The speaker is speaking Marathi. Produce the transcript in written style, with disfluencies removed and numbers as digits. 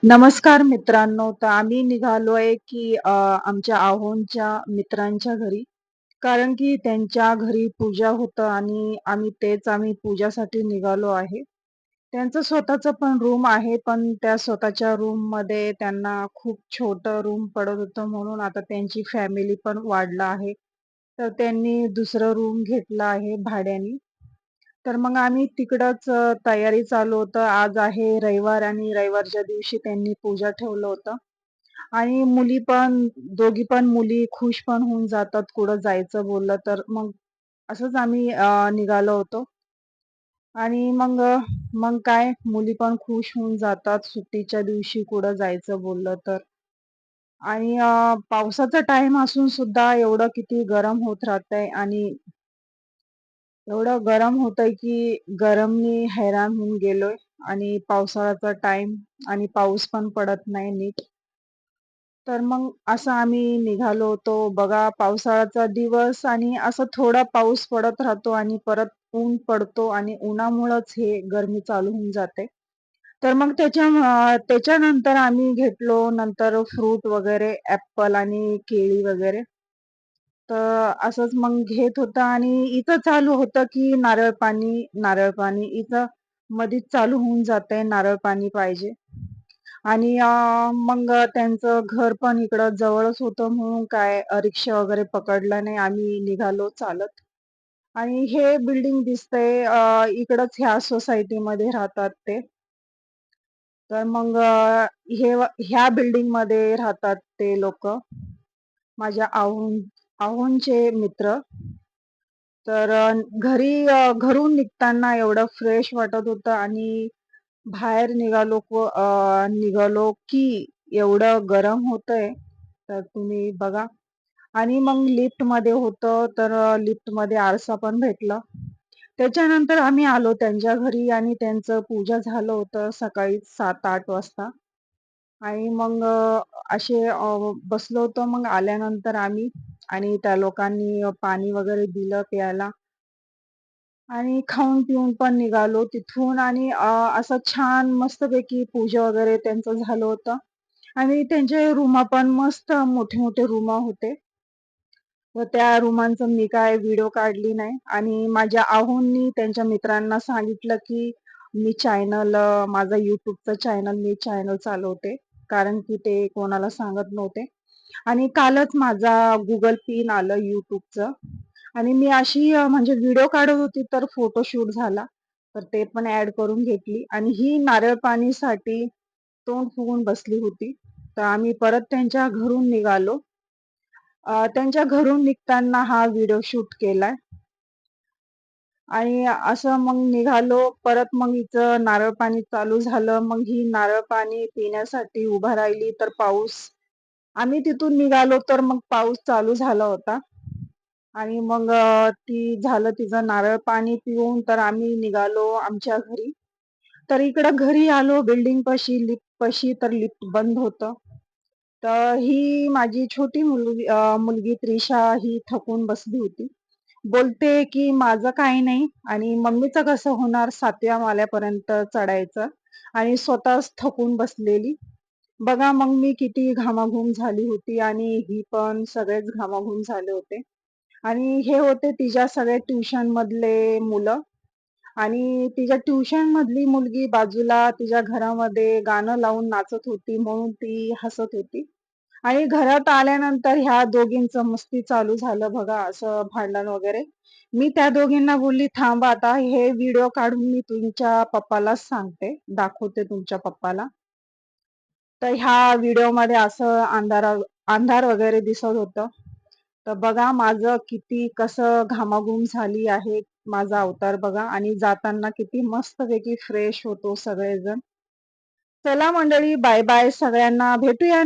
नमस्कार मित्रांनो. तर आम्ही निघालोय की आमच्या आहोंच्या मित्रांच्या घरी. कारण की त्यांच्या घरी पूजा होतं आणि आम्ही पूजासाठी निघालो आहे. त्यांचं स्वतःचं पण रूम आहे, पण त्या स्वतःच्या रूममध्ये त्यांना खूप छोटं रूम पडत होतं, म्हणून आता त्यांची फॅमिली पण वाढलं आहे. तर त्यांनी दुसरं रूम घेतलं आहे भाड्याने. तर मग आम्ही तिकडंच तयारी चालू होतं. आज आहे रविवार आणि रविवारच्या दिवशी त्यांनी पूजा ठेवलं होतं. आणि मुली पण दोघी पण मुली खुश पण होऊन जातात कुठं जायचं बोललं तर. मग असंच आम्ही निघालो होतो. आणि मग काय मुली पण खुश होऊन जातात सुट्टीच्या दिवशी कुठं जायचं बोललं तर. आणि पावसाचा टाईम असून सुद्धा एवढं किती गरम होत राहतंय आणि एवढं गरम होतंय की गरमनी हैराण होऊन गेलोय. आणि पावसाळ्याचा टाईम आणि पाऊस पण पडत नाही नीट. तर मग असं आम्ही निघालो होतो. बघा पावसाळ्याचा दिवस आणि असं थोडा पाऊस पडत राहतो आणि परत ऊन पडतो आणि उन्हामुळंच हे गरमी चालू होऊन जाते. तर मग त्याच्यानंतर आम्ही घेतलो नंतर फ्रूट वगैरे ॲपल आणि केळी वगैरे. तर असंच मग घेत होतं आणि इथं चालू होतं की नारळ पाणी, नारळ पाणी. इथं मधीच चालू होऊन जातंय नारळ पाणी पाहिजे. आणि मग त्यांचं घर पण इकडं जवळच होतं म्हणून काय रिक्षा वगैरे पकडला नाही. आम्ही निघालो चालत. आणि हे बिल्डिंग दिसतंय इकडंच ह्या सोसायटीमध्ये राहतात ते. तर मग ह्या बिल्डिंगमध्ये राहतात ते लोकं. माझ्या आहोंचे मित्र. तर घरून निघताना एवढं फ्रेश वाटत होतं आणि बाहेर निघालो की एवढं गरम होतंय, तर तुम्ही बघा. आणि मग लिफ्टमध्ये होतं, तर लिफ्टमध्ये आरसा पण भेटला. त्याच्यानंतर आम्ही आलो त्यांच्या घरी आणि त्यांचं पूजा झालं होतं सकाळी 7-8 वाजता. आणि मग बसलो होतो. मग आल्यानंतर आम्ही आणि त्या लोकांनी पाणी वगैरे दिलं प्यायला. आणि खाऊन-पिऊन पण निघालो तिथून आणि असं छान मस्तपैकी पूजा वगैरे त्यांचं झालं होतं. आणि त्यांचे रूमा पण मस्त मोठे-मोठे रूमा होते. व त्या रुमांचं मी काय व्हिडिओ काढली नाही. आणि माझ्या आहोंनी त्यांच्या मित्रांना सांगितलं, की माझा YouTubeचं चॅनल चालवते. कारण की ते कोणाला सांगत नव्हते. आणि कालच माझा Google पिन आलं YouTubeचं. आणि मी अशी म्हणजे व्हिडिओ काढत होती तर फोटोशूट झाला. तर ते पण ॲड करून घेतली आणि ही नारळ पाणीसाठी तोंड फुगवून बसली होती. तर आम्ही परत त्यांच्या घरून निघालो. त्यांच्या घरून निघताना हा व्हिडिओ शूट केलाय. आणि असं मग निघालो. परत मग हिचं नारळ पाणी चालू झालं. मग ही नारळ पाणी पिण्यासाठी उभा राहिली तर आम्ही तिथून निघालो तर मग पाऊस चालू झाला होता. आणि मग तिचं नारळ पाणी पिऊन तर आम्ही निघालो आमच्या घरी. तर इकडं घरी आलो बिल्डिंगपाशी, लिफ्टपाशी तर लिफ्ट बंद होतं. तर ही माझी छोटी मुलगी त्रिशा ही थकून बसली होती. बोलते, की "माझं काही नाही आणि मम्मीचं कसं होणार 7व्या माळ्यापर्यंत चढायचं आणि स्वतःच थकून बसलेली." बघा मग मी किती घामाघूम झाली होती आणि ही पण सगळेच घामाघूम झाले होते. आणि हे होते तिच्या सगळे ट्युशनमधले मुलं. आणि तिच्या ट्युशनमधली मुलगी बाजूला तिच्या घरामध्ये गाणं लावून नाचत होती म्हणून ती हसत होती. आणि घरात आल्यानंतर ह्या दोघींचं मस्ती चालू झालं बघा असं भांडण वगैरे. मी त्या दोघींना बोलली, "थांबा आता हे व्हिडिओ काढून मी तुमच्या पप्पालाच सांगते, दाखवते तुमच्या पप्पाला." तर ह्या व्हिडिओमध्ये असं अंधार वगैरे दिसत होतं. तर बघा माझं किती कसं घामाघूम झाली आहे. माझा अवतार बघा आणि जाताना किती मस्तपैकी फ्रेश होतो सगळेजण. चला मंडळी बाय बाय सगळ्यांना. भेटूया